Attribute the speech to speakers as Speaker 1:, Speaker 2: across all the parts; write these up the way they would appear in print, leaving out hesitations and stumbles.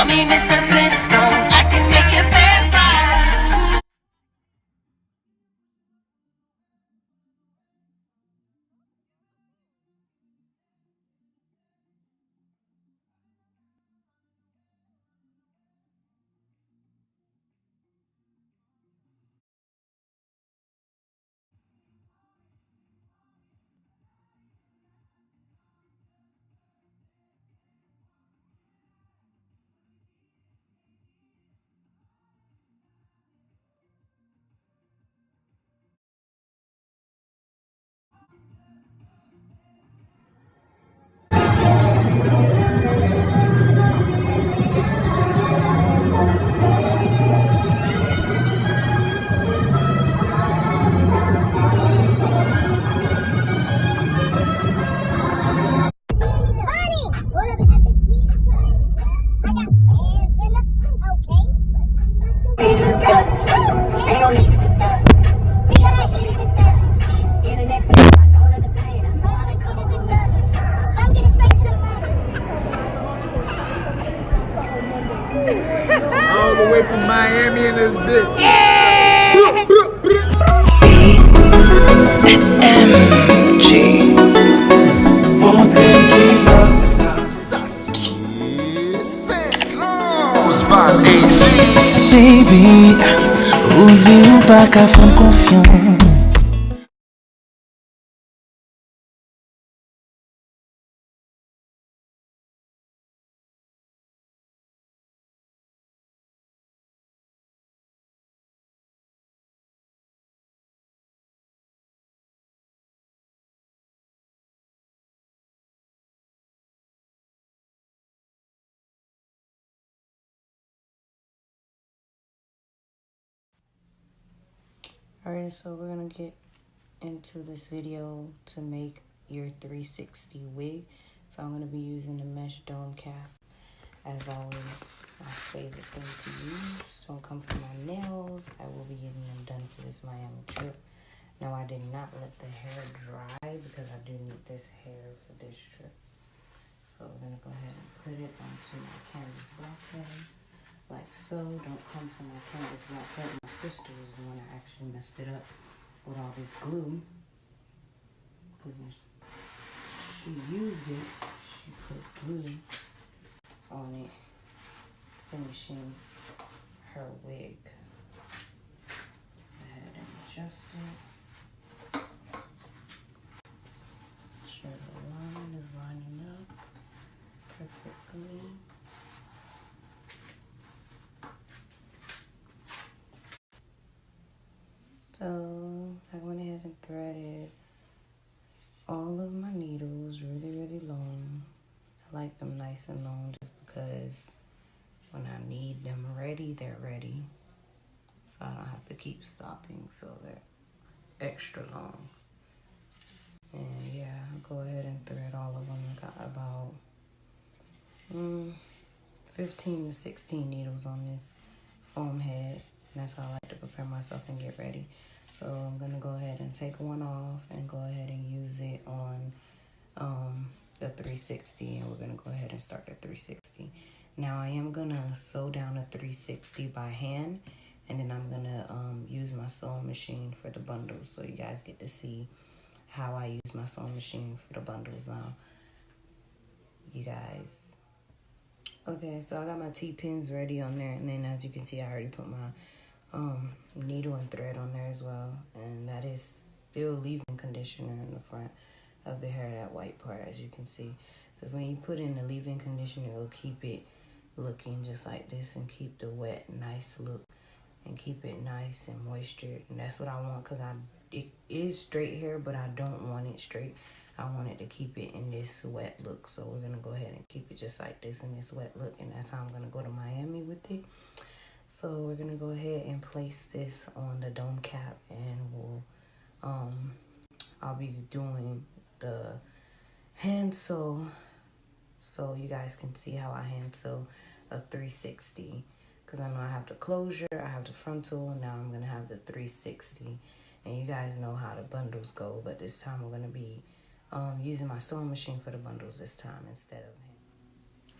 Speaker 1: me Mr. Flintstone. I can make your bed right.
Speaker 2: All the way from Miami in this bitch.
Speaker 1: MG.
Speaker 3: Baby, ou di ou pa ka fon konfians.
Speaker 4: Alright, so we're gonna get into this video to make your 360 wig. So I'm gonna be using the mesh dome cap. As always, my favorite thing to use. Don't come for my nails. I will be getting them done for this Miami trip. Now I did not let the hair dry because I do need this hair for this trip. So we're gonna go ahead and put it onto my canvas blockhead. Like so. Don't come for my canvas blockhead. My sister was the one that actually messed it up with all this glue. Because when she used it, she put glue on it, finishing her wig. Go ahead and adjust it. Sure the line is lining up perfectly. So I went ahead and threaded all of my needles really long. I like them nice and long just because when I need them ready, they're ready. So I don't have to keep stopping, so they're extra long. And yeah, I'll go ahead and thread all of them. I got about 15 to 16 needles on this foam head. And that's how I like to prepare myself and get ready. So I'm gonna go ahead and take one off and go ahead and use it on the 360, and we're gonna go ahead and start the 360. Now I am gonna sew down a 360 by hand, and then I'm gonna use my sewing machine for the bundles, so you guys get to see how I use my sewing machine for the bundles now. You guys. Okay, so I got my T-pins ready on there, and then as you can see, I already put my needle and thread on there as well, and that is still leave-in conditioner in the front of the hair, that white part, as you can see. Because when you put in the leave-in conditioner, it'll keep it looking just like this and keep the wet nice look and keep it nice and moistured. And that's what I want, because it is straight hair, but I don't want it straight. I want it to keep it in this wet look. So we're gonna go ahead and keep it just like this in this wet look, and that's how I'm gonna go to Miami with it. So we're gonna go ahead and place this on the dome cap, and we'll I'll be doing the hand sew so you guys can see how I hand sew a 360, because I know I have the closure, I have the frontal, and now I'm gonna have the 360. And you guys know how the bundles go, but this time we're gonna be using my sewing machine for the bundles this time instead of hand.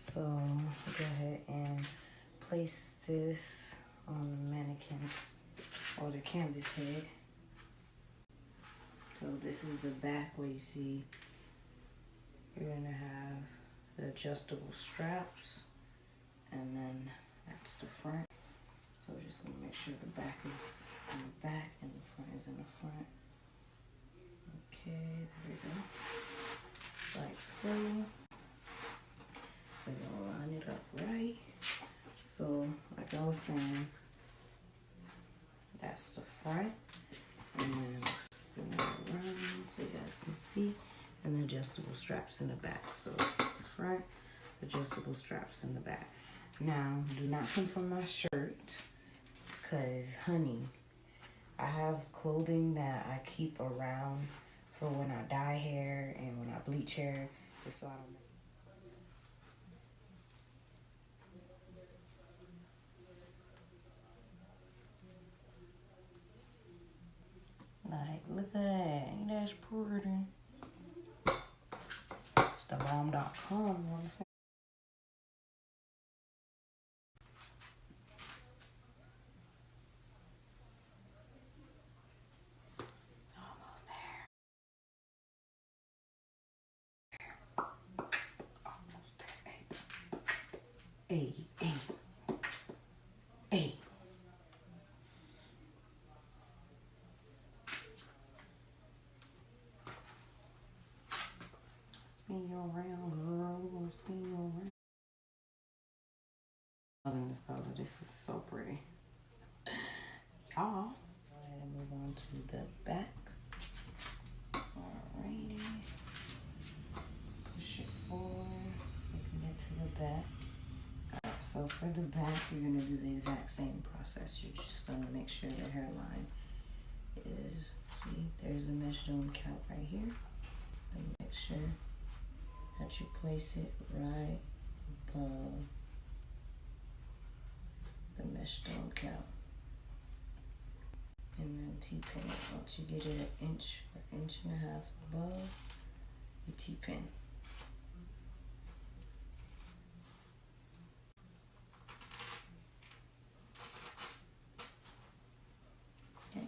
Speaker 4: So go ahead and place this on the mannequin or the canvas head. So this is the back where you see you're gonna have the adjustable straps, and then that's the front. So we're just gonna make sure the back is in the back and the front is in the front. Okay, there we go. Just like so. We're gonna line it up right. So like I was saying, that's the front, and then spin it around so you guys can see, and the adjustable straps in the back. So front, adjustable straps in the back. Now, do not come for my shirt, because honey, I have clothing that I keep around for when I dye hair and when I bleach hair, just so I don't. Like, look at that. Ain't that pretty? It's the bomb.com, you know what I'm saying? Almost there. Almost there. Hey, hey, hey. Spin you around, girl. We're gonna spin you around. Loving this color. This is so pretty. Y'all. Go ahead and move on to the back. Alrighty. Push it forward so we can get to the back. Alright, so for the back, you're gonna do the exact same process. You're just gonna make sure the hairline is, see, there's a mesh dome cap right here. And make sure that you place it right above the mesh dome cap. And then T-pin it. Once you get it an inch or inch and a half above, you T-pin. Okay,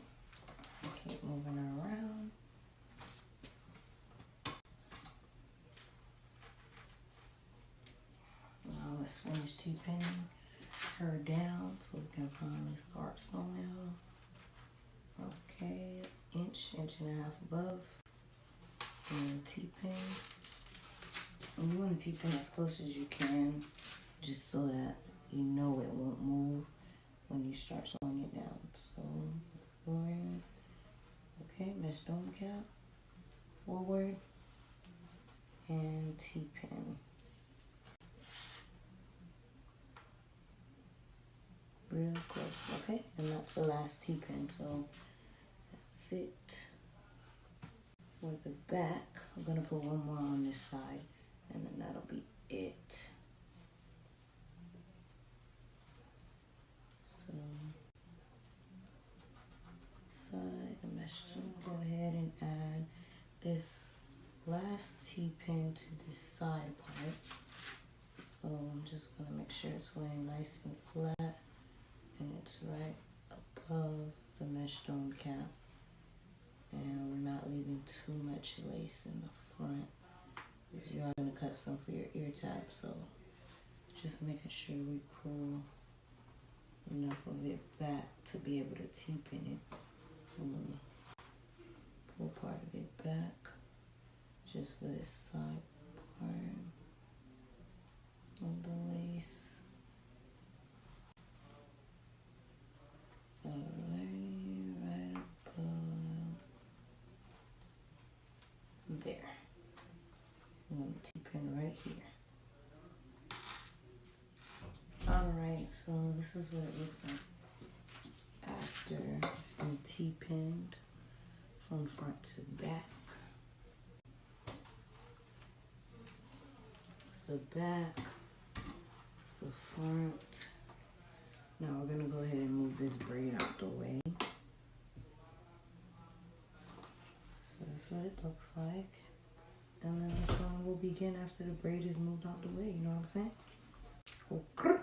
Speaker 4: keep moving around. Now let's finish T-pinning her down so we can finally start sewing her. Okay, inch and a half above, and T-pin. And you want to T-pin as close as you can, just so that you know it won't move when you start sewing it down. So forward, okay, mesh dome cap, forward, and T-pin. Real close, okay, and that's the last T-pin. So that's it for the back. I'm gonna put one more on this side, and then that'll be it. So side mesh tool. Go ahead and add this last T-pin to this side part. So I'm just gonna make sure it's laying nice and flat, and it's right above the mesh dome cap. And we're not leaving too much lace in the front, because you are going to cut some for your ear tab. So just making sure we pull enough of it back to be able to T-pin it. So I'm going to pull part of it back just for this side part of the lace. Alright, right above there. I'm going to T-pin right here. Alright, so this is what it looks like after it's been T-pinned from front to back. It's the back, it's the front. Now we're going to go ahead and move this braid out the way. So that's what it looks like. And then the sewing will begin after the braid is moved out the way, you know what I'm saying? Okay.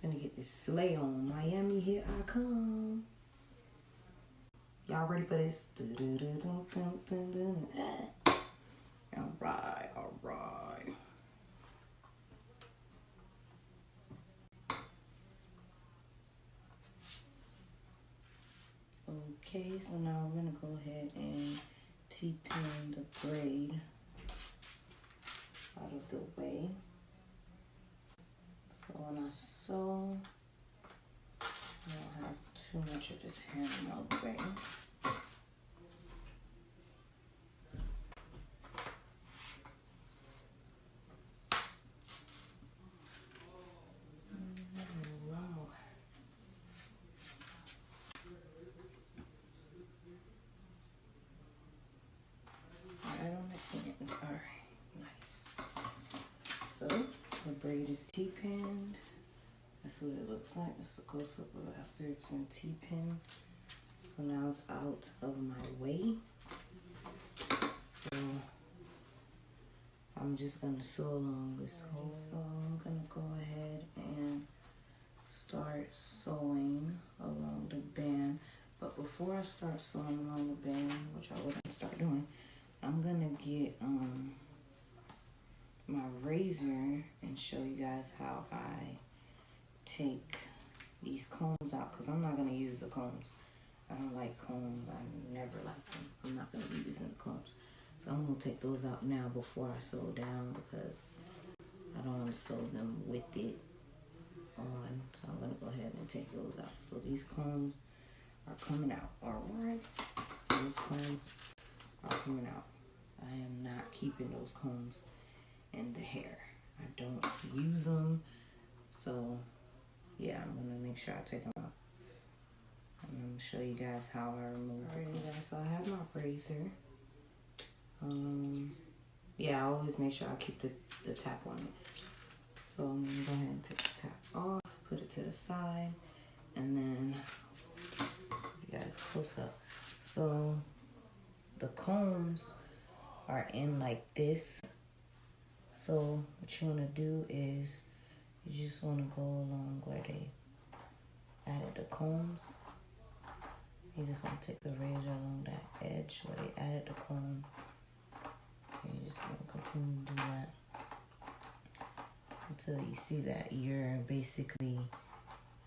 Speaker 4: Finna get this sleigh on. Miami, here I come. Y'all ready for this? Alright, alright. Okay, so now we're gonna go ahead and T-pin the braid out of the way. So when I sew, I don't have too much of this hair in my way. Right on the end. Alright, nice. So the braid is T-pinned. That's what it looks like. That's the close-up of it after it's been T-pinned. So now it's out of my way. So I'm just gonna sew along this whole. So I'm gonna go ahead and start sewing along the band. But before I start sewing along the band, which I was gonna start doing, I'm gonna get my razor and show you guys how I take these combs out, because I'm not going to use the combs. I don't like combs. I never like them. I'm not going to be using the combs. So I'm going to take those out now before I sew down, because I don't want to sew them with it on. So I'm going to go ahead and take those out. So these combs are coming out. Alright. Those combs are coming out. I am not keeping those combs in the hair. I don't use them. So yeah, I'm gonna make sure I take them out. I'm gonna show you guys how I remove them. Alright guys, so I have my razor. Yeah, I always make sure I keep the tap on it. So I'm gonna go ahead and take the tap off, put it to the side, and then you guys close up. So the combs are in like this. So what you want to do is you just want to go along where they added the combs. You just want to take the razor along that edge where they added the comb. And you just want to continue to do that until you see that you're basically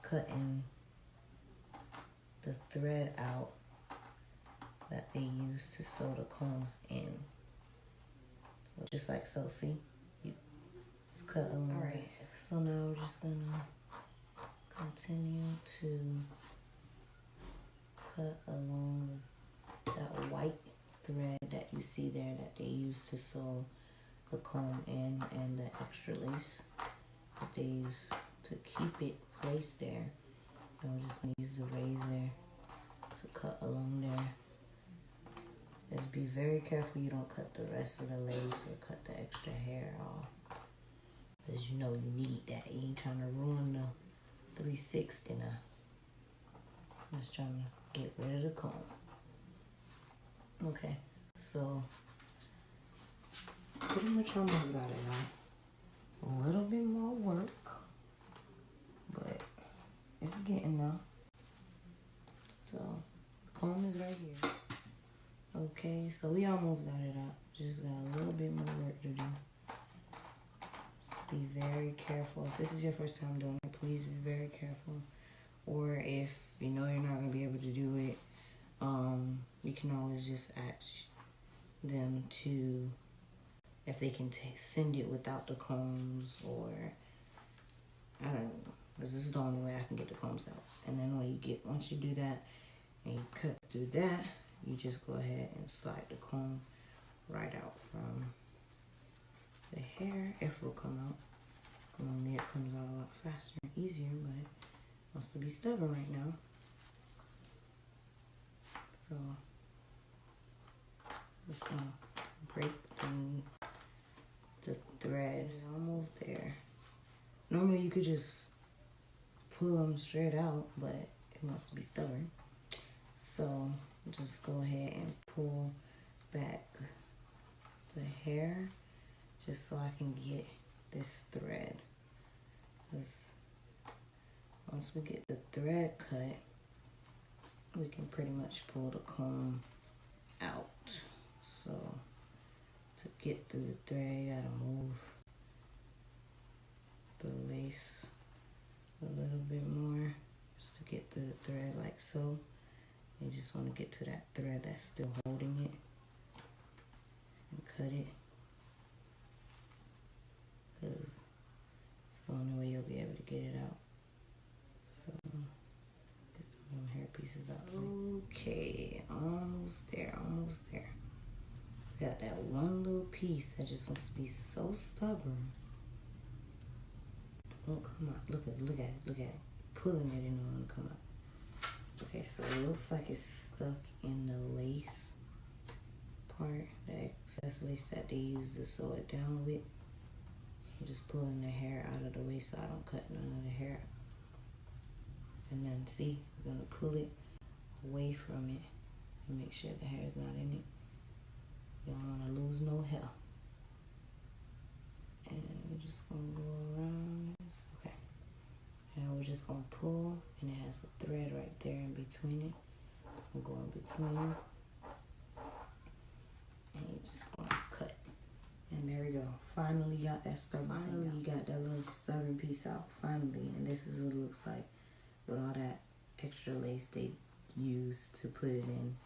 Speaker 4: cutting the thread out that they use to sew the combs in. So just like so, see? It's cut along. Alright, so now we're just gonna continue to cut along with that white thread that you see there that they use to sew the comb in, and the extra lace that they use to keep it placed there. And we're just gonna use the razor to cut along there. Just be very careful you don't cut the rest of the lace or cut the extra hair off. Because you know you need that. You ain't trying to ruin the 360 now. I'm just trying to get rid of the comb. Okay, so pretty much almost got it out. A little bit more work, but it's getting there. So the comb is right here. Okay, so we almost got it out. Just got a little bit more work to do. Just be very careful. If this is your first time doing it, please be very careful. Or if you know you're not going to be able to do it, you can always just ask them to, if they can send it without the combs, or I don't know, because this is the only way I can get the combs out. And then once you do that and you cut through that, you just go ahead and slide the comb right out from the hair. If it will come out. Normally it comes out a lot faster and easier, but it wants to be stubborn right now. So just gonna break the thread. Almost there. Normally you could just pull them straight out, but it wants to be stubborn. So just go ahead and pull back the hair just so I can get this thread. Because once we get the thread cut, we can pretty much pull the comb out. So to get through the thread, you gotta move the lace a little bit more just to get through the thread like so. You just want to get to that thread that's still holding it and cut it, because it's the only way you'll be able to get it out. So get some of them hair pieces out. Okay, almost there, almost there. Got that one little piece that just wants to be so stubborn. Won't come out. Look at it, look at it, look at it. Pulling it and it won't come out. Okay, so it looks like it's stuck in the lace part, the excess lace that they use to sew it down with. I'm just pulling the hair out of the way so I don't cut none of the hair. And then see, I'm gonna pull it away from it and make sure the hair is not in it. You don't wanna lose no hair. And we're just gonna go around this, okay. And we're just gonna pull, and it has a thread right there in between it. We'll go in between, and you're just gonna cut. And there we go. Finally got that stubborn. Finally, you got that little stubborn piece out. Finally, and this is what it looks like with all that extra lace they use to put it in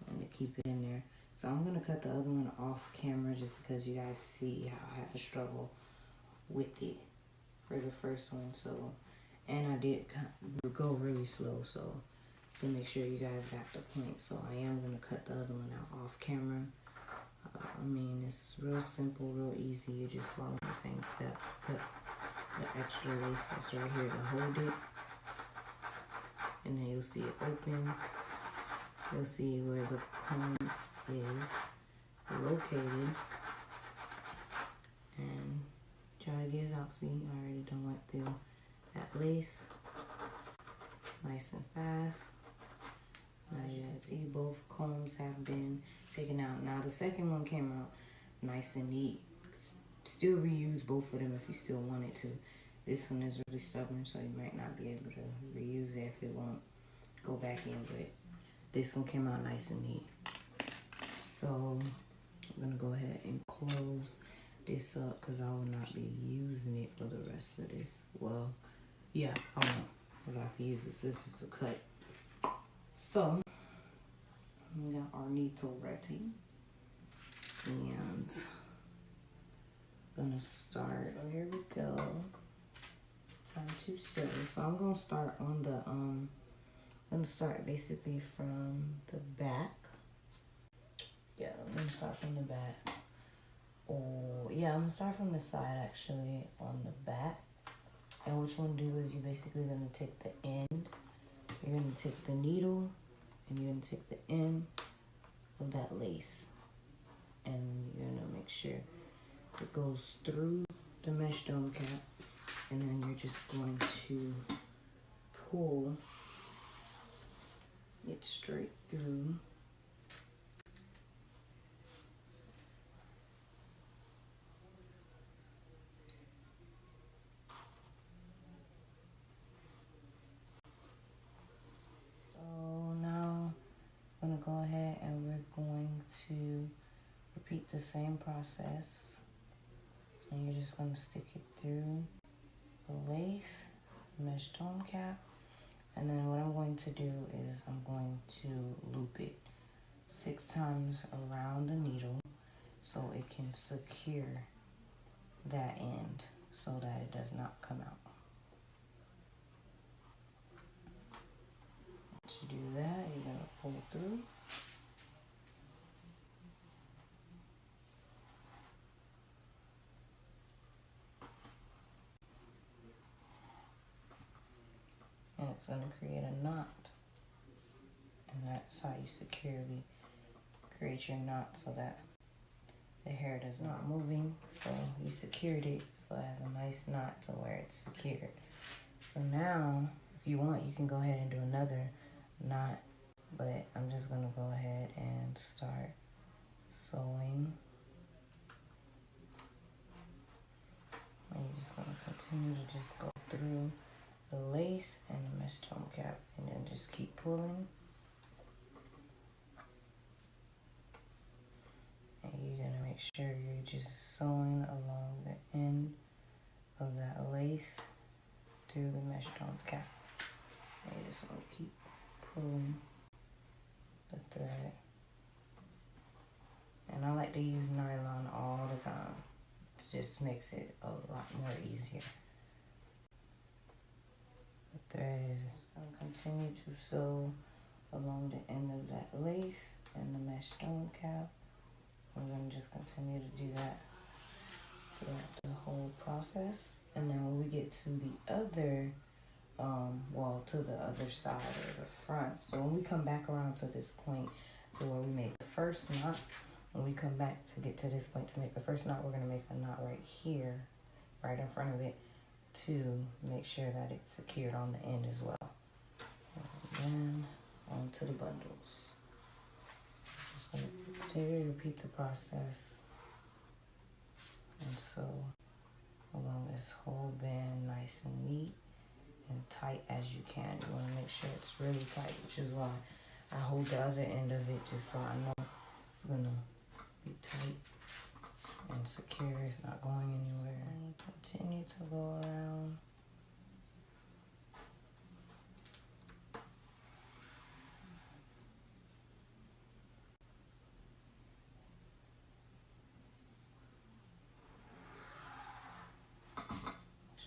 Speaker 4: and to keep it in there. So I'm gonna cut the other one off camera just because you guys see how I had to struggle with it for the first one. So, and I did go really slow, so to make sure you guys got the point. So I am gonna cut the other one out off camera. I mean, it's real simple, real easy. You just follow the same steps. Cut the extra lace that's right here to hold it, and then you'll see it open. You'll see where the comb is located, and try to get it out. See, I already done went through that lace nice and fast. Now you can see both combs have been taken out. Now the second one came out nice and neat. Still reuse both of them if you still wanted to. This one is really stubborn, so you might not be able to reuse it if it won't go back in, but this one came out nice and neat. So I'm gonna go ahead and close this up because I will not be using it for the rest of this. Well, yeah, I won't, because I can use the scissors to cut. So we got our needle ready, and gonna start. So here we go. Time to sew. So I'm gonna start on the I'm gonna start basically from the back. Yeah, I'm gonna start from the back. Oh, yeah, I'm gonna start from the side actually on the back. And what you wanna do is you're basically gonna take the end. You're gonna take the needle and you're gonna take the end of that lace. And you're gonna make sure it goes through the mesh dome cap. And then you're just going to pull it straight through. I'm gonna go ahead and we're going to repeat the same process, and you're just gonna stick it through the lace, mesh dome cap, and then what I'm going to do is I'm going to loop it 6 times around the needle so it can secure that end so that it does not come out. To do that, you're gonna pull through. And it's gonna create a knot. And that's how you securely create your knot so that the hair is not moving. So you secured it so it has a nice knot to where it's secured. So now, if you want, you can go ahead and do another knot, but I'm just gonna go ahead and start sewing And you're just going to continue to just go through the lace and the mesh dome cap, and then just keep pulling. And you're going to make sure you're just sewing along the end of that lace through the mesh dome cap. And you just want to keep pulling the thread. And I like to use nylon all the time. It just makes it a lot more easier. The thread is going to continue to sew along the end of that lace and the mesh dome cap. We're going to just continue to do that throughout the whole process. And then when we get to the other, to the other side or the front. So when we come back around to this point to where we made the first knot, when we come back to get to this point to make the first knot, we're going to make a knot right here, right in front of it, to make sure that it's secured on the end as well. And then onto the bundles. So just going to continue to repeat the process and sew along this whole band nice and neat and tight as you can. You want to make sure it's really tight, which is why I hold the other end of it just so I know it's going to be tight and secure. It's not going anywhere. And continue to go around.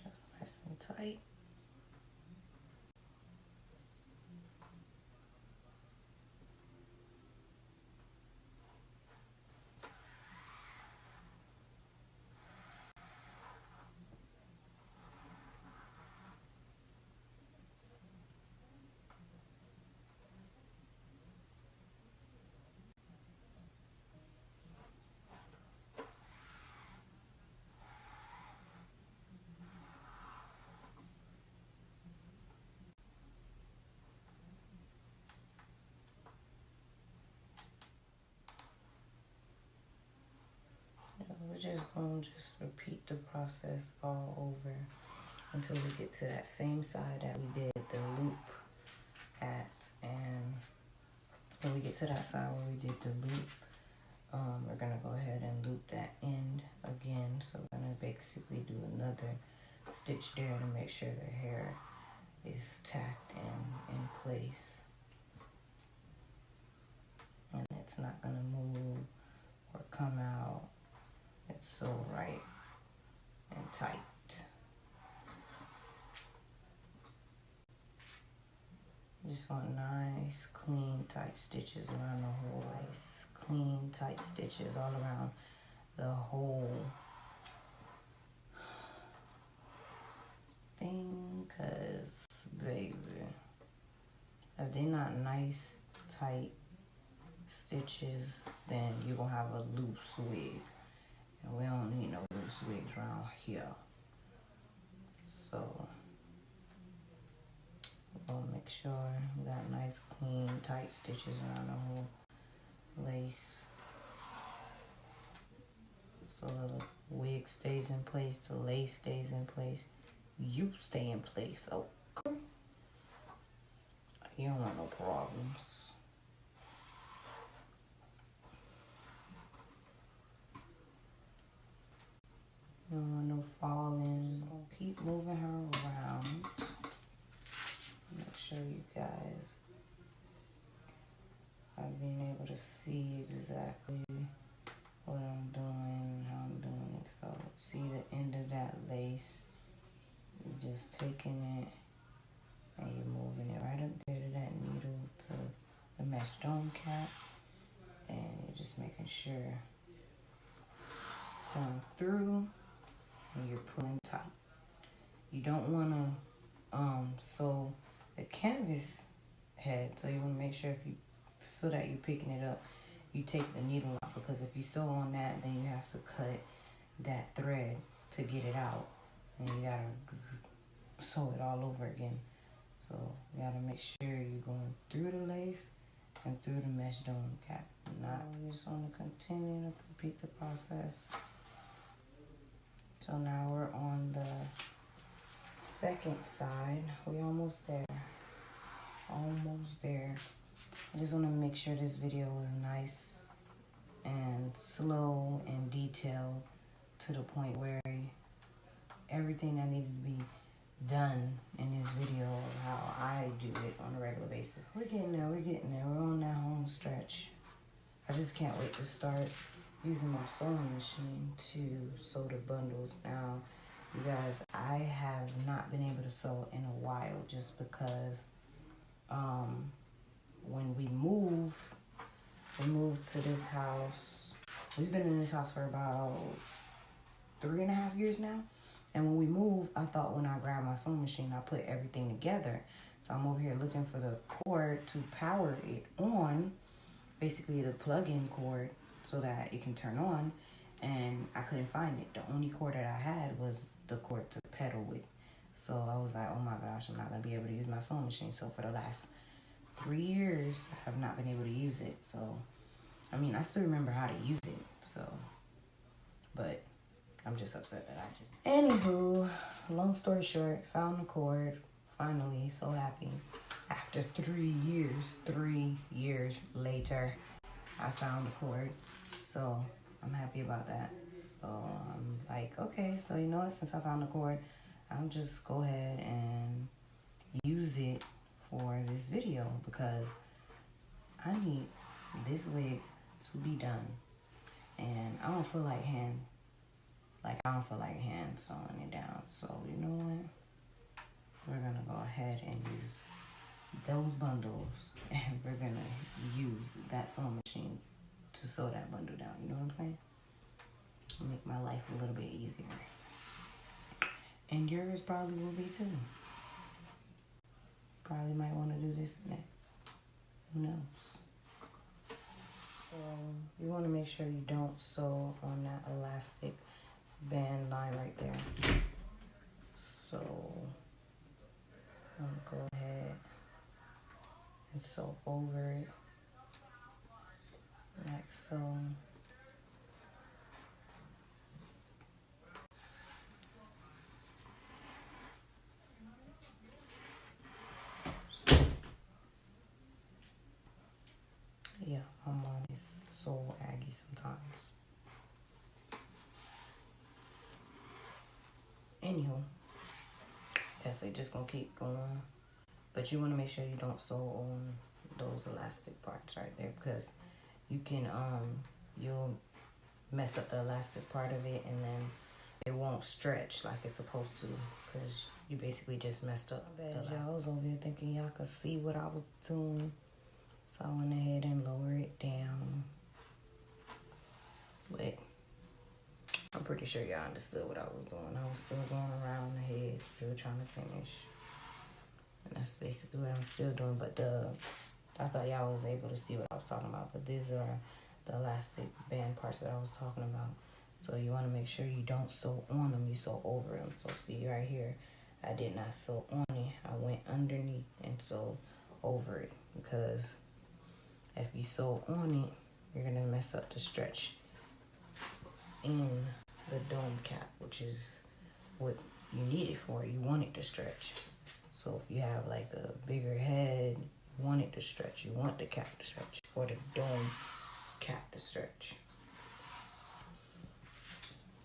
Speaker 4: Just nice and tight. We're just going to repeat the process all over until we get to that same side that we did the loop at. And when we get to that side where we did the loop, we're going to go ahead and loop that end again. So we're going to basically do another stitch there to make sure the hair is tacked in place. And it's not going to move or come out. It's so right and tight. Just want nice, clean, tight stitches around the whole lace. Clean, tight stitches all around the whole thing. Cause, baby, if they're not nice, tight stitches, then you're gonna have a loose wig. And we don't need no loose wigs around here. So we're gonna make sure we got nice, clean, tight stitches around the whole lace. So the wig stays in place, the lace stays in place, you stay in place. Okay. You don't want no problems. You don't want no falling. Just gonna keep moving her around. Make sure you guys are being able to see exactly what I'm doing, how I'm doing it. So see the end of that lace. You're just taking it and you're moving it right up there to that needle to the mesh dome cap. And you're just making sure it's going through and you're pulling tight. You don't want to sew the canvas head, so you want to make sure if you feel that you're picking it up, you take the needle out, because if you sew on that, then you have to cut that thread to get it out, and you gotta sew it all over again. So you gotta make sure you're going through the lace and through the mesh dome cap. Now you just want to continue to repeat the process. So now we're on the second side. We're almost there. Almost there. I just want to make sure this video is nice and slow and detailed to the point where everything that needed to be done in this video of how I do it on a regular basis. We're getting there. We're on that home stretch. I just can't wait to start using my sewing machine to sew the bundles. Now, you guys, I have not been able to sew in a while just because when we moved to this house. We've been in this house for about 3.5 years now. And when we moved, I thought when I grabbed my sewing machine, I put everything together. So I'm over here looking for the cord to power it on, basically the plug-in cord so that it can turn on. And I couldn't find it. The only cord that I had was the cord to pedal with. So I was like, oh my gosh, I'm not going to be able to use my sewing machine. So for the last 3 years, I have not been able to use it. So, I mean, I still remember how to use it. So, but I'm just upset that I just... Anywho, long story short, found the cord. Finally, so happy. After 3 years, 3 years later, I found the cord. So, I'm happy about that. So, I'm like, okay, so you know what? Since I found the cord, I'll just go ahead and use it for this video because I need this wig to be done. And I don't feel like hand sewing it down. So you know what? We're gonna go ahead and use those bundles and we're gonna use that sewing machine to sew that bundle down. You know what I'm saying? Make my life a little bit easier. And yours probably will be too. Probably might want to do this next. Who knows? So you want to make sure you don't sew on that elastic band line right there. So I'm gonna go ahead and sew over it like so. Yeah, my mom is so aggy sometimes. Anywho, yeah, so you're just gonna keep going. But you wanna make sure you don't sew on those elastic parts right there because you can, you'll mess up the elastic part of it and then it won't stretch like it's supposed to because you basically just messed up. Y'all was over here thinking y'all could see what I was doing. So I went ahead and lowered it down. But I'm pretty sure y'all understood what I was doing. I was still going around the head, still trying to finish. And that's basically what I'm still doing. But I thought y'all was able to see what I was talking about. But these are the elastic band parts that I was talking about. So you want to make sure you don't sew on them, you sew over them. So see right here, I did not sew on it. I went underneath and sewed over it because if you sew on it, you're going to mess up the stretch in the dome cap, which is what you need it for. You want it to stretch. So if you have like a bigger head, you want it to stretch. You want the cap to stretch or the dome cap to stretch.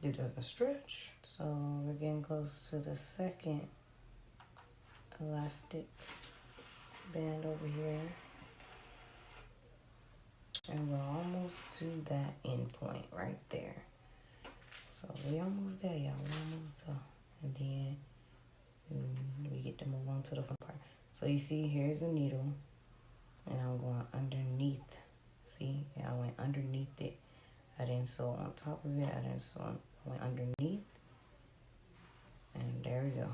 Speaker 4: It doesn't stretch. So we're getting close to the second elastic band over here. And we're almost to that end point right there. So we're almost there, y'all. We're almost there. And then we get to move on to the front part. So you see, here's a needle. And I'm going underneath. See? Yeah, I went underneath it. I didn't sew on top of it. I didn't sew on. I went underneath. And there we go.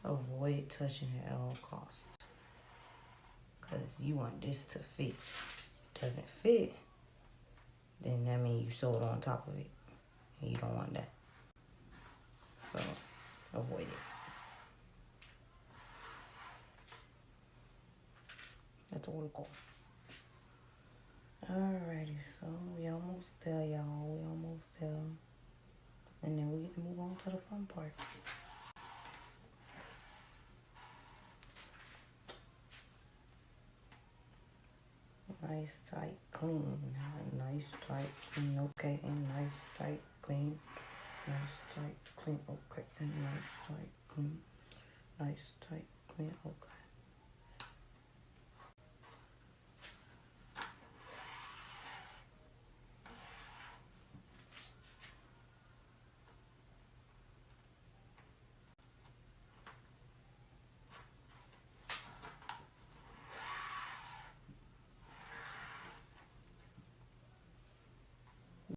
Speaker 4: Avoid touching it at all costs. Because you want this to fit. Doesn't fit, then that means you sewed on top of it. And you don't want that. So, avoid it. That's all it costs. Alrighty, so we almost there, y'all. We almost there. And then we get to move on to the fun part. Nice, tight, clean. Nice, tight, clean, okay. And nice, tight, clean. Nice, tight, clean, okay. And nice, tight, clean. Nice, tight, clean, okay.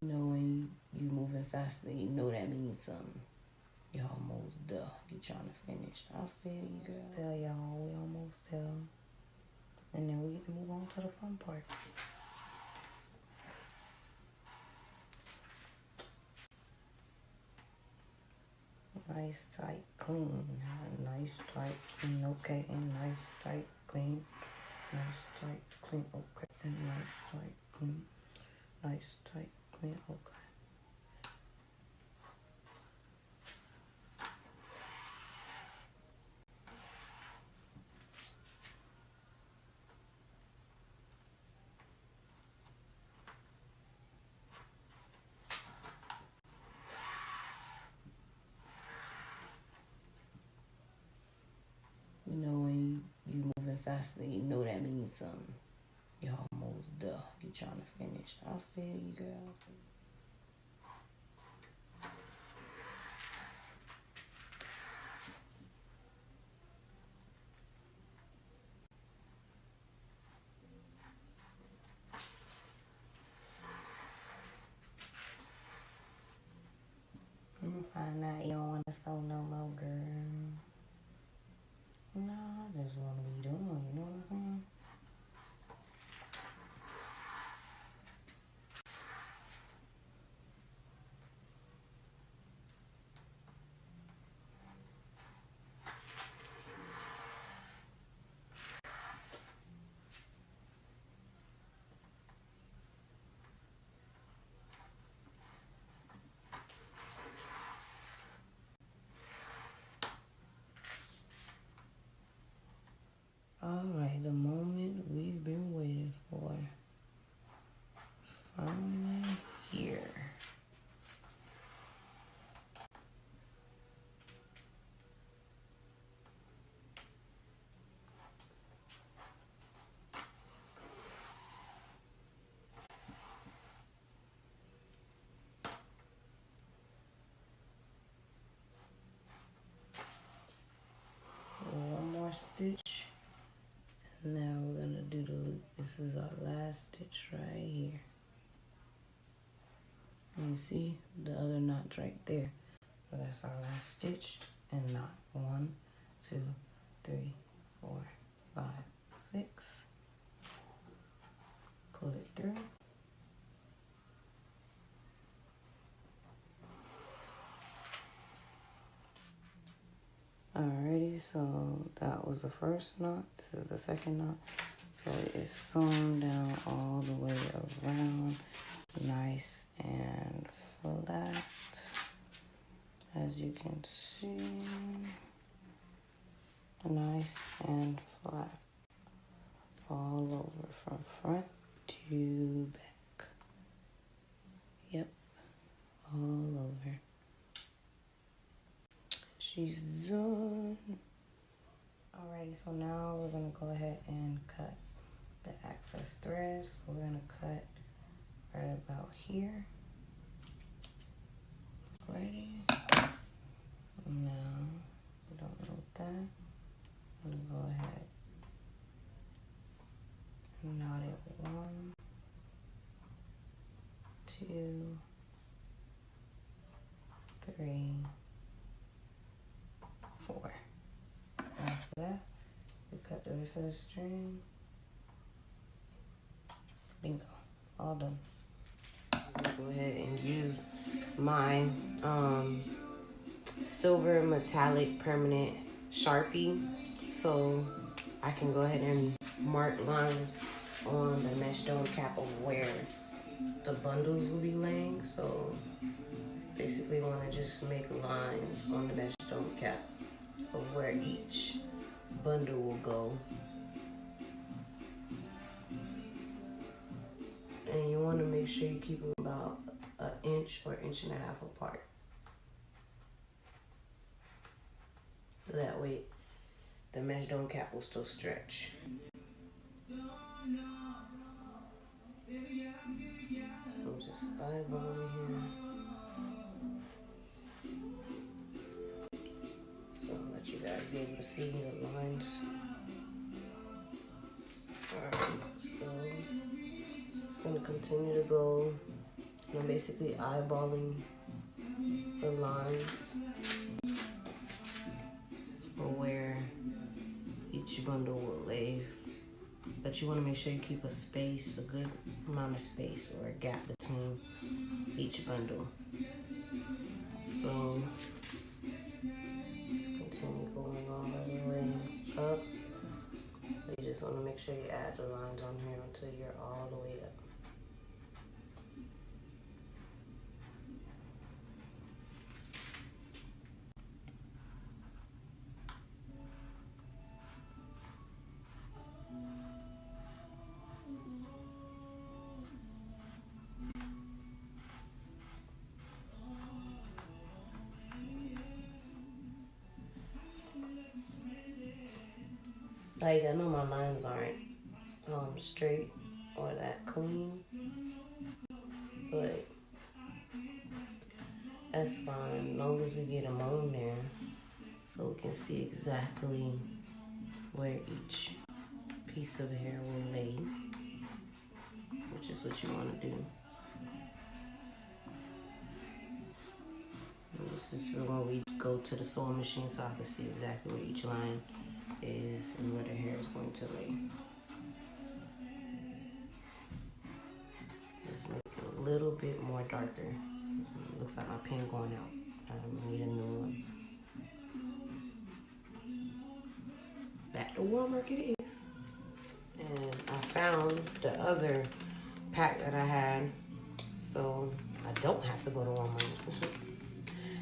Speaker 4: You know when you moving faster, you know that means something. You're almost there. You're trying to finish. I feel you, girl. There, y'all. We almost there. And then we get to move on to the fun part. Nice, tight, clean. Nice, tight, clean, okay. And nice, tight, clean. Nice, tight, clean, okay. And nice, tight, clean. Nice, tight, clean, okay. You know when you moving faster, you know that means something. You're almost there. You're trying to finish. I feel you, girl. Find out you don't want to sew no more, girl. No, I just want to be done. You know what I'm saying? Alright, the moment we've been waiting for. Finally here. One more stitch. And now we're gonna do the loop. This is our last stitch right here. And you see the other knot's right there. So that's our last stitch and knot. 1, 2, 3, 4, 5, 6. Pull it through. Alrighty, so that was the first knot. This is the second knot. So it's sewn down all the way around, nice and flat. As you can see, nice and flat all over from front to back. Yep, all over. She's done. Alrighty, so now we're gonna go ahead and cut the excess threads. So we're gonna cut right about here. Ready? Now, we don't know that. I'm gonna go ahead and knot it 1, 2, 3, 4. After that, we cut the rest of the string. Bingo, all done. I'm gonna go ahead and use my silver metallic permanent Sharpie so I can go ahead and mark lines on the mesh dome cap of where the bundles will be laying. So basically you want to just make lines on the mesh dome cap of where each bundle will go. And you want to make sure you keep them about an inch or inch and a half apart. So that way the mesh dome cap will still stretch. I'm just eyeballing here. So I'll let you guys be able to see the lines. Alright, so it's going to continue to go. I'm basically eyeballing the lines for where each bundle will lay. But you want to make sure you keep a space, a good amount of space or a gap between each bundle. So just continue going all the way up. You just want to make sure you add the lines on here until you're all the way up. Like, I know my lines aren't straight or that clean, but that's fine as long as we get them on there so we can see exactly where each piece of hair will lay, which is what you want to do. And this is for when we go to the sewing machine so I can see exactly where each line is and where the hair is going to lay. Let's make it a little bit more darker. It looks like my pen going out. I need a new one. Back to Walmart it is. And I found the other pack that I had, so I don't have to go to Walmart.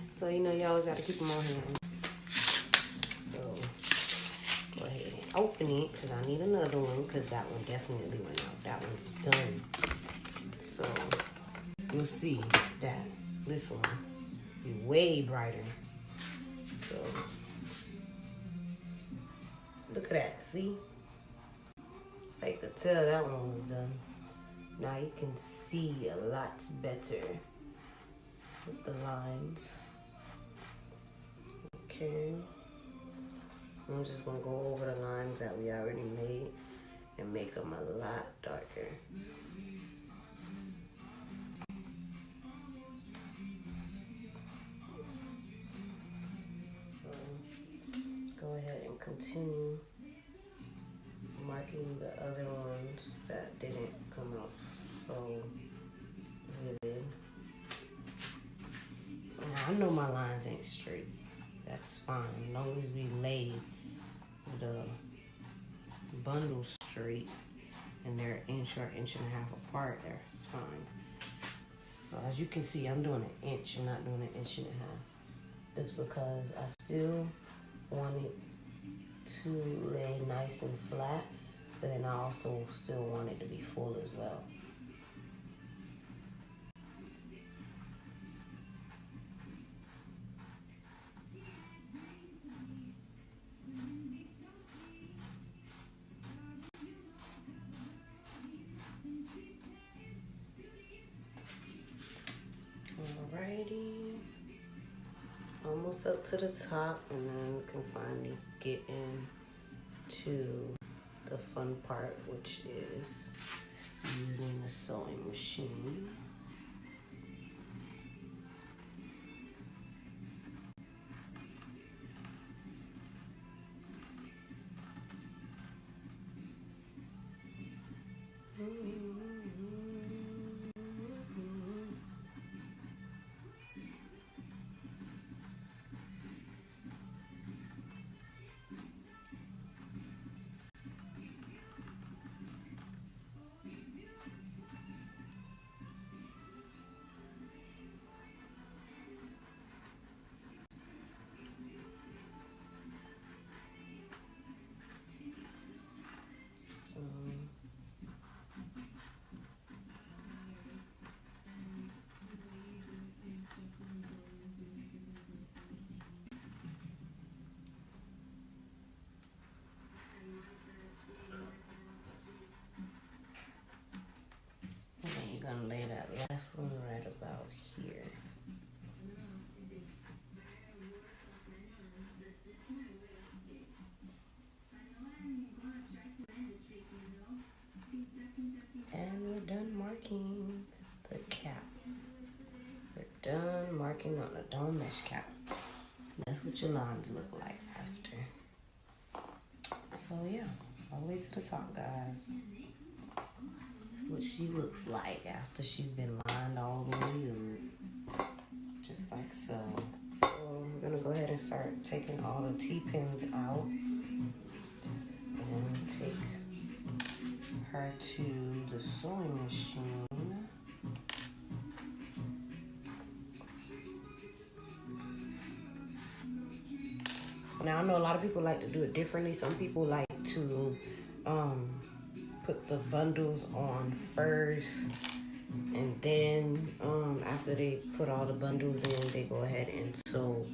Speaker 4: So you know you always got to keep them on hand. So go ahead and open it because I need another one because that one definitely went out. That one's done. So you'll see that this one is way brighter. So look at that. See? I could tell that one was done. Now you can see a lot better with the lines. Okay. I'm just gonna go over the lines that we already made and make them a lot darker. So go ahead and continue marking the other ones that didn't come out so vivid. Now, I know my lines ain't straight. That's fine. As long as we lay the bundle straight and they're an inch or inch and a half apart, that's fine. So as you can see, I'm doing an inch. I'm not doing an inch and a half. That's because I still want it to lay nice and flat, but then I also still want it to be full as well. Alrighty, almost up to the top, and then we can finally get into the fun part, which is using the sewing machine. dome mesh cap. That's what your lines look like after. So yeah, all the way to the top, guys. That's what she looks like after she's been lined all the way up. Just like so. So we're gonna go ahead and start taking all the T-pins out and take her to the sewing machine. Now I know a lot of people like to do it differently. Some people like to put the bundles on first, and then after they put all the bundles in, they go ahead and sew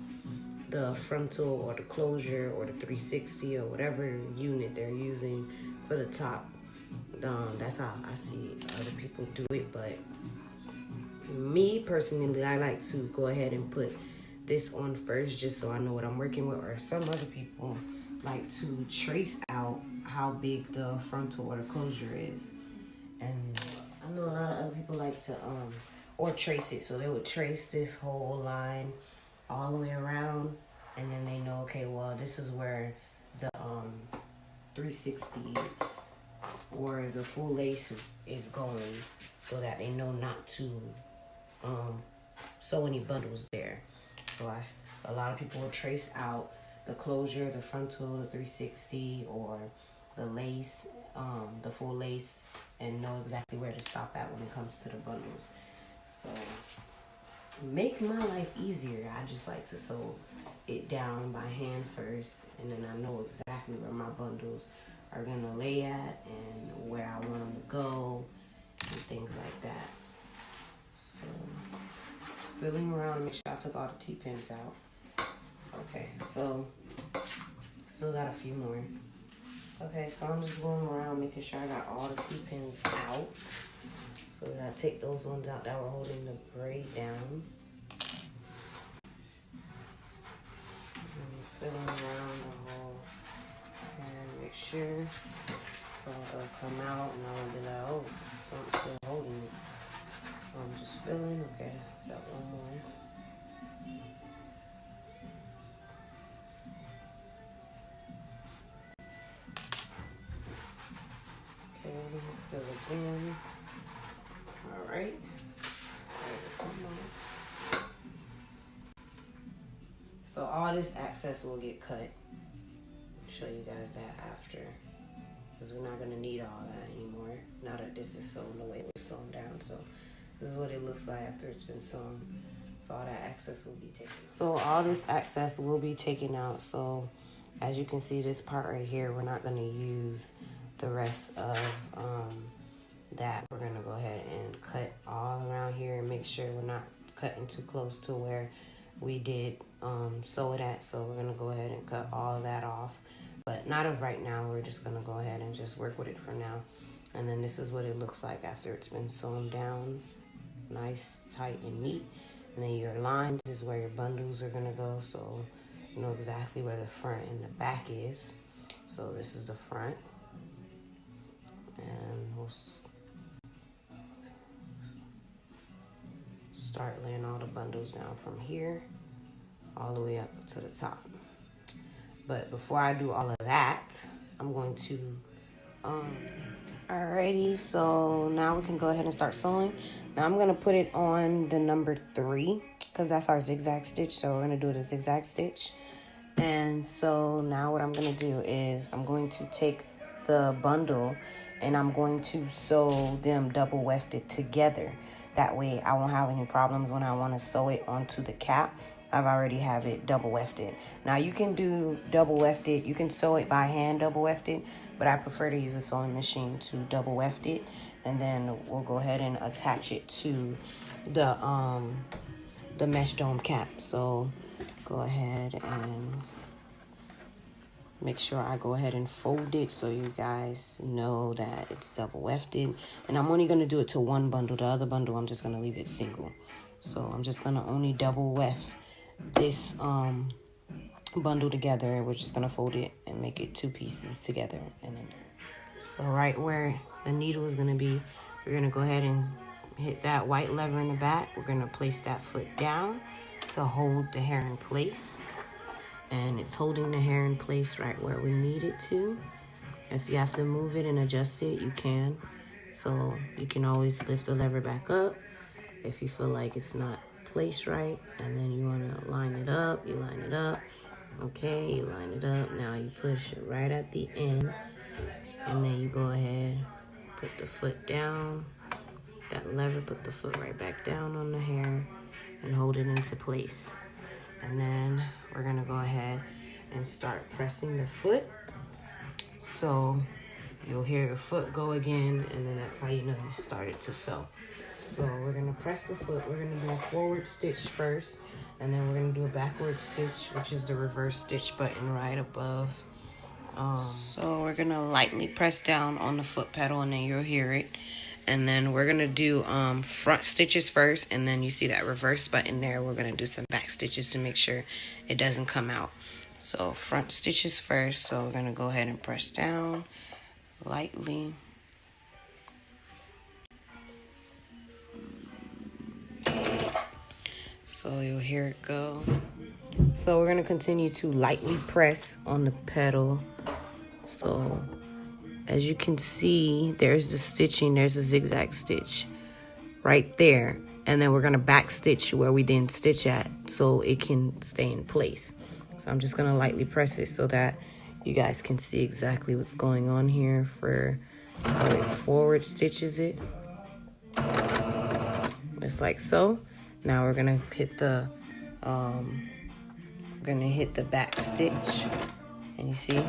Speaker 4: the frontal or the closure or the 360 or whatever unit they're using for the top. That's how I see other people do it, but me personally, I like to go ahead and put this on first just so I know what I'm working with. Or some other people like to trace out how big the frontal or the closure is, and I know a lot of other people like to or trace it. So they would trace this whole line all the way around, and then they know, okay, well, this is where the 360 or the full lace is going, so that they know not to sew any bundles there. So a lot of people will trace out the closure, the frontal, the 360, or the lace, the full lace, and know exactly where to stop at when it comes to the bundles. So make my life easier, I just like to sew it down by hand first, and then I know exactly where my bundles are gonna lay at and where I want them to go and things like that. So filling around, make sure I took all the T-pins out. Okay, so still got a few more. Okay, so I'm just going around making sure I got all the T-pins out. So we gotta take those ones out that were holding the braid down. And filling around the whole and make sure so it'll come out and I'll be like, oh, something's still holding it. So I'm just filling. Okay, got one more. Okay, fill again. Alright. So all this excess will get cut. I'll show you guys that after. Because we're not going to need all that anymore. Now that this is sewn the way it was sewn down. So this is what it looks like after it's been sewn. So all that excess will be taken. So all this excess will be taken out. So as you can see, this part right here, we're not going to use the rest of that. We're going to go ahead and cut all around here and make sure we're not cutting too close to where we did sew it at. So we're going to go ahead and cut all that off. But not of right now. We're just going to go ahead and just work with it for now. And then this is what it looks like after it's been sewn down. Nice, tight, and neat. And then your lines is where your bundles are going to go. So you know exactly where the front and the back is. So this is the front. And we'll start laying all the bundles down from here all the way up to the top. But before I do all of that, I'm going to, alrighty, so now we can go ahead and start sewing. Now I'm going to put it on the number 3 because that's our zigzag stitch. So we're going to do the zigzag stitch. And so now what I'm going to do is I'm going to take the bundle and I'm going to sew them double wefted together. That way I won't have any problems when I want to sew it onto the cap. I've already have it double wefted. Now you can do double wefted. You can sew it by hand double wefted, but I prefer to use a sewing machine to double weft it. And then we'll go ahead and attach it to the mesh dome cap. So go ahead and make sure I go ahead and fold it so you guys know that it's double wefted. And I'm only going to do it to one bundle. The other bundle, I'm just going to leave it single. So I'm just going to only double weft this bundle together. We're just going to fold it and make it 2 pieces together. And then, so right where the needle is going to be, we're going to go ahead and hit that white lever in the back. We're going to place that foot down, to hold the hair in place. And it's holding the hair in place right where we need it to. If you have to move it and adjust it, you can. So you can always lift the lever back up if you feel like it's not placed right. And then you want to line it up. You line it up. Okay, you line it up. Now you push it right at the end. And then you go ahead, put the foot down. That lever, put the foot right back down on the hair and hold it into place. And then we're gonna go ahead and start pressing the foot. So you'll hear the foot go again, and then that's how you know you started to sew. So we're gonna press the foot. We're gonna do a forward stitch first, and then we're gonna do a backward stitch, which is the reverse stitch button right above. So we're gonna lightly press down on the foot pedal, and then you'll hear it. And then we're going to do front stitches first. And then you see that reverse button there. We're going to do some back stitches to make sure it doesn't come out. So front stitches first. So we're going to go ahead and press down lightly. So you'll hear it go. So we're going to continue to lightly press on the pedal. So as you can see, there's the stitching, there's a zigzag stitch right there. And then we're gonna back stitch where we didn't stitch at so it can stay in place. So I'm just gonna lightly press it so that you guys can see exactly what's going on here for how it forward stitches it. Just like so. Now we're gonna hit the back stitch, and you see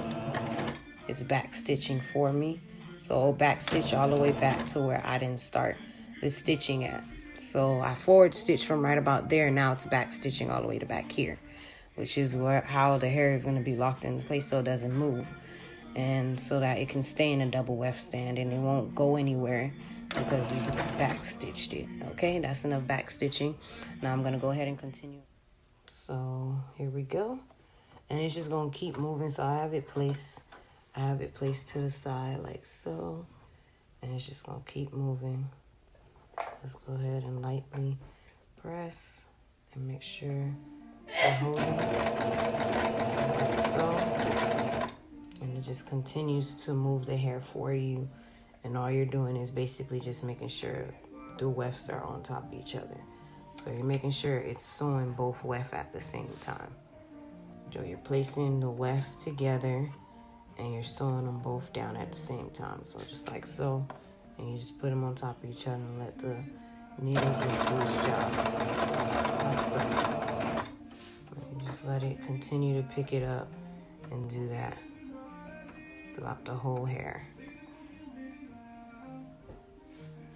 Speaker 4: it's back stitching for me. So back stitch all the way back to where I didn't start the stitching at. So I forward stitch from right about there. Now it's back stitching all the way to back here, which is how the hair is going to be locked into place so it doesn't move. And so that it can stay in a double weft stand and it won't go anywhere because we back stitched it. Okay, that's enough back stitching. Now I'm going to go ahead and continue. So here we go. And it's just going to keep moving. So I have it placed to the side like so, and it's just gonna keep moving. Let's go ahead and lightly press and make sure we're holding like so, and it just continues to move the hair for you, and all you're doing is basically just making sure the wefts are on top of each other. So you're making sure it's sewing both wefts at the same time. So you're placing the wefts together and you're sewing them both down at the same time. So just like so, and you just put them on top of each other and let the needle just do its job, like so. And you just let it continue to pick it up and do that throughout the whole hair.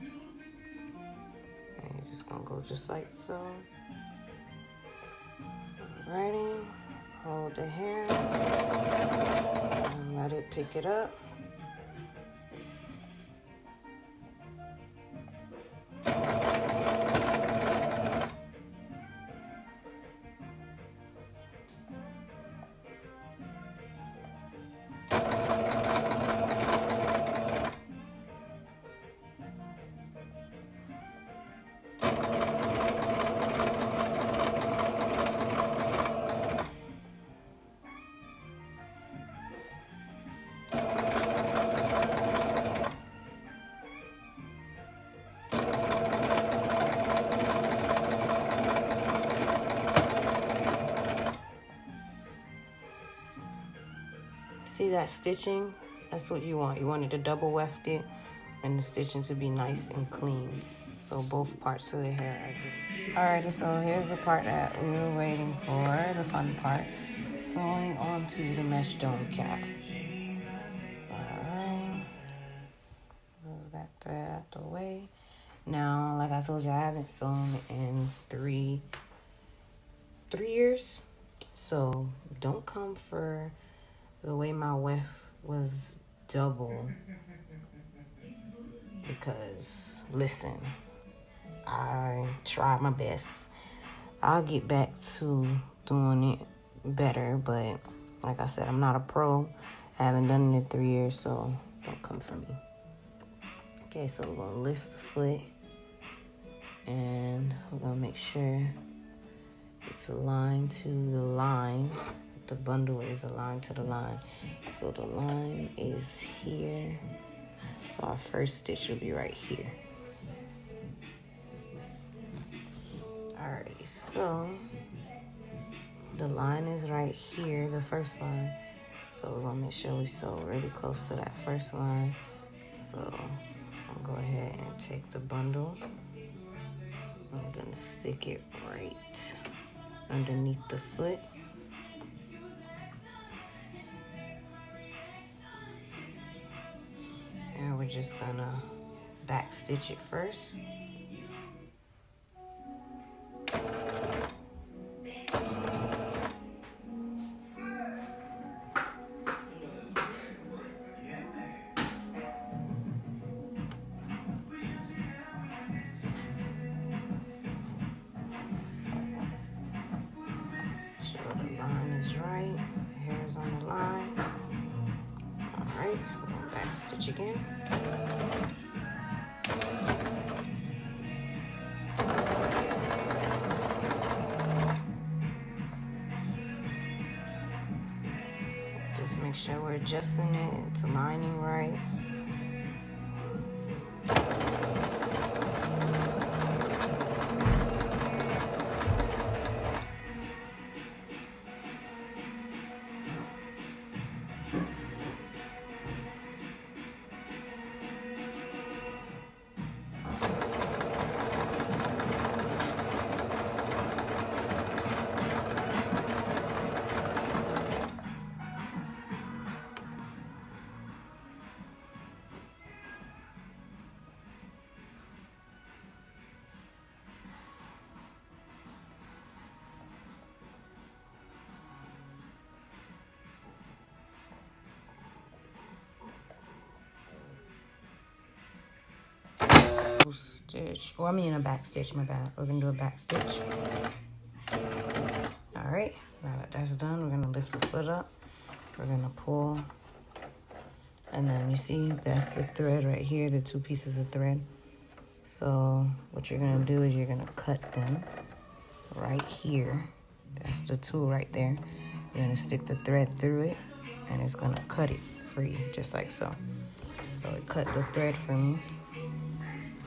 Speaker 4: And you're just gonna go just like so. Ready? Hold the hair and let it pick it up. See that stitching? That's what you want. You want it to double weft it and the stitching to be nice and clean. So both parts of the hair are good. Alrighty, so here's the part that we were waiting for, the fun part. Sewing onto the mesh dome cap. Alright. Move that thread out the way. Now, like I told you, I haven't sewn in three years. So don't come for the way my weft was double, because listen, I tried my best. I'll get back to doing it better, but like I said, I'm not a pro. I haven't done it in 3 years, so don't come for me. Okay, so we're gonna lift the foot and we're gonna make sure it's aligned to the line. The bundle is aligned to the line. So the line is here. So our first stitch will be right here. Alright, so the line is right here, the first line. So we're gonna make sure we sew really close to that first line. So I'll go ahead and take the bundle. I'm gonna stick it right underneath the foot. And we're just gonna back stitch it first. Sure the line is right, the hair is on the line. Alright, we're gonna back stitch again. Just make sure we're adjusting it, it's aligning right. Stitch. Oh, I mean a back stitch, my bad. We're gonna do a back stitch. Alright, now that that's done, we're gonna lift the foot up. We're gonna pull. And then you see that's the thread right here, the two pieces of thread. So what you're gonna do is you're gonna cut them right here. That's the tool right there. You're gonna stick the thread through it and it's gonna cut it for you, just like so. So it cut the thread for me.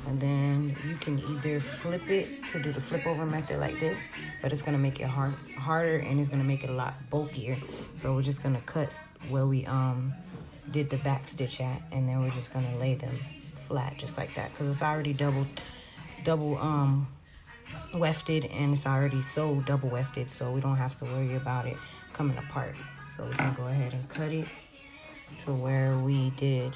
Speaker 4: And then you can either flip it to do the flip over method like this, but it's gonna make it harder and it's gonna make it a lot bulkier. So we're just gonna cut where we did the back stitch at, and then we're just gonna lay them flat just like that, because it's already double wefted, and it's already so double wefted, so we don't have to worry about it coming apart. So we can go ahead and cut it to where we did.